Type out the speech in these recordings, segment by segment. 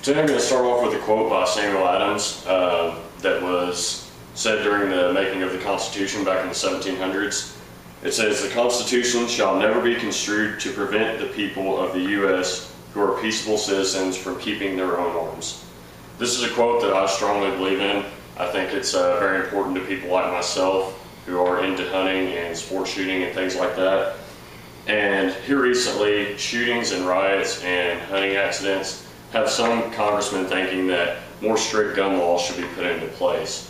Today I'm going to start off with a quote by Samuel Adams that was said during the making of the Constitution back in the 1700s. It says, "The Constitution shall never be construed to prevent the people of the U.S. who are peaceable citizens from keeping their own arms." This is a quote that I strongly believe in. I think it's very important to people like myself who are into hunting and sport shooting and things like that. And here recently, shootings and riots and hunting accidents have some congressmen thinking that more strict gun laws should be put into place.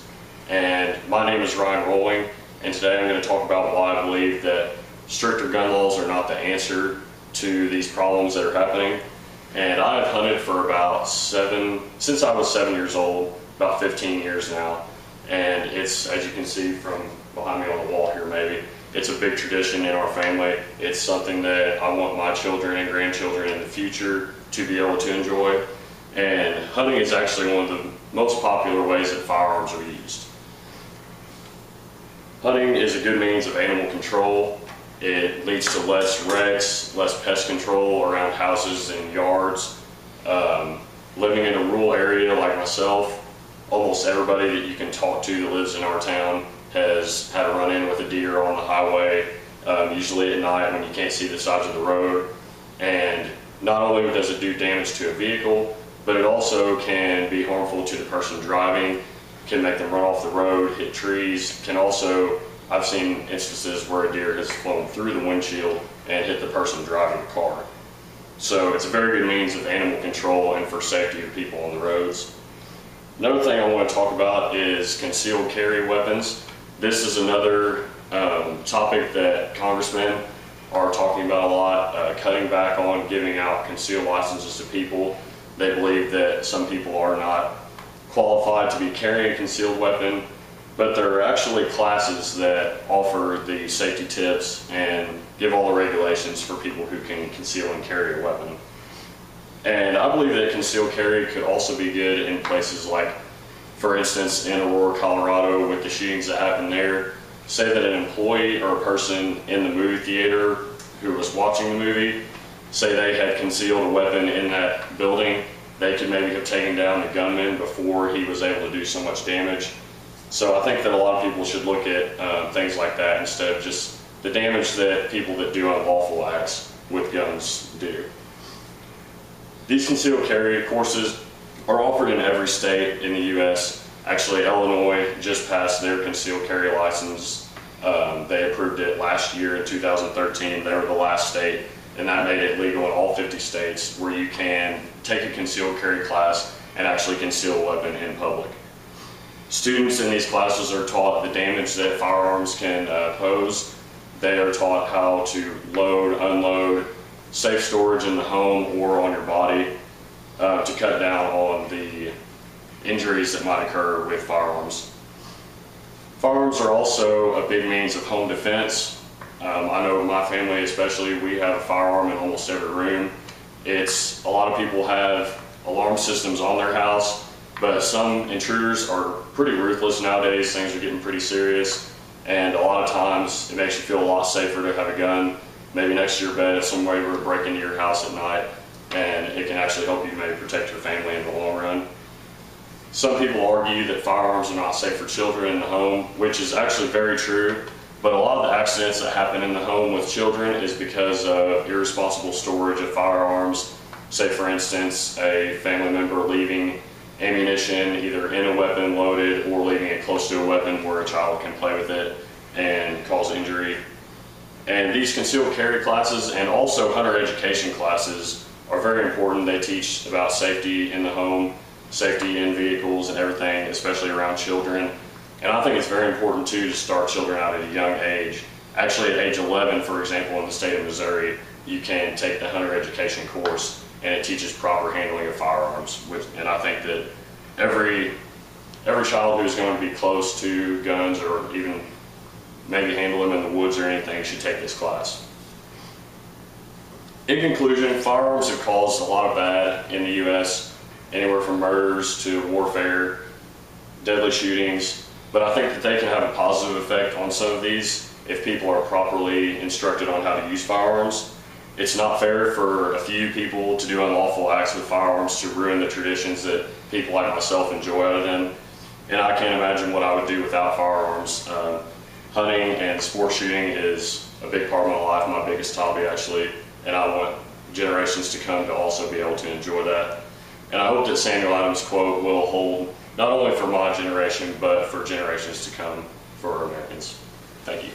And my name is Ryan Rolling, and today I'm going to talk about why I believe that stricter gun laws are not the answer to these problems that are happening. And I have hunted for since I was 7 years old, about 15 years now. And it's, as you can see from behind me on the wall here maybe, it's a big tradition in our family. It's something that I want my children and grandchildren in the future to be able to enjoy. And hunting is actually one of the most popular ways that firearms are used. Hunting is a good means of animal control. It leads to less wrecks, less pest control around houses and yards. Living in a rural area like myself, almost everybody that you can talk to that lives in our town has had a run-in with a deer on the highway, usually at night when you can't see the sides of the road. And not only does it do damage to a vehicle, but it also can be harmful to the person driving, can make them run off the road, hit trees, can also, I've seen instances where a deer has flown through the windshield and hit the person driving the car. So it's a very good means of animal control and for safety of people on the roads. Another thing I want to talk about is concealed carry weapons. This is another topic that congressmen are talking about a lot, cutting back on giving out concealed licenses to people. They believe that some people are not qualified to be carrying a concealed weapon, but there are actually classes that offer the safety tips and give all the regulations for people who can conceal and carry a weapon. And I believe that concealed carry could also be good in places like, for instance, in Aurora, Colorado, with the shootings that happened there. Say that an employee or a person in the movie theater who was watching the movie, say they had concealed a weapon in that building, they could maybe have taken down the gunman before he was able to do so much damage. So I think that a lot of people should look at things like that instead of just the damage that people that do unlawful acts with guns do. These concealed carry courses are offered in every state in the U.S. Actually, Illinois just passed their concealed carry license. They approved it last year in 2013. They were the last state, and that made it legal in all 50 states where you can take a concealed carry class and actually conceal a weapon in public. Students in these classes are taught the damage that firearms can pose. They are taught how to load, unload, safe storage in the home or on your body to cut down on the injuries that might occur with firearms. Firearms are also a big means of home defense. I know in my family especially, we have a firearm in almost every room. A lot of people have alarm systems on their house, but some intruders are pretty ruthless nowadays. Things are getting pretty serious, and a lot of times it makes you feel a lot safer to have a gun maybe next to your bed if somebody were to break into your house at night, and it can actually help you maybe protect your family in the long run. Some people argue that firearms are not safe for children in the home, which is actually very true, but a lot of the accidents that happen in the home with children is because of irresponsible storage of firearms. Say for instance, a family member leaving ammunition either in a weapon loaded or leaving it close to a weapon where a child can play with it and cause injury. And these concealed carry classes and also hunter education classes are very important. They teach about safety in the home, safety in vehicles and everything, especially around children. And I think it's very important too to start children out at a young age. Actually at age 11, for example, in the state of Missouri, you can take the hunter education course and it teaches proper handling of firearms. And I think that every child who's going to be close to guns or even maybe handle them in the woods or anything should take this class. In conclusion, firearms have caused a lot of bad in the U.S., anywhere from murders to warfare, deadly shootings, but I think that they can have a positive effect on some of these if people are properly instructed on how to use firearms. It's not fair for a few people to do unlawful acts with firearms to ruin the traditions that people like myself enjoy out of them. And I can't imagine what I would do without firearms. Hunting and sport shooting is a big part of my life, my biggest hobby actually, and I want generations to come to also be able to enjoy that. And I hope that Samuel Adams' quote will hold not only for my generation, but for generations to come for Americans. Thank you.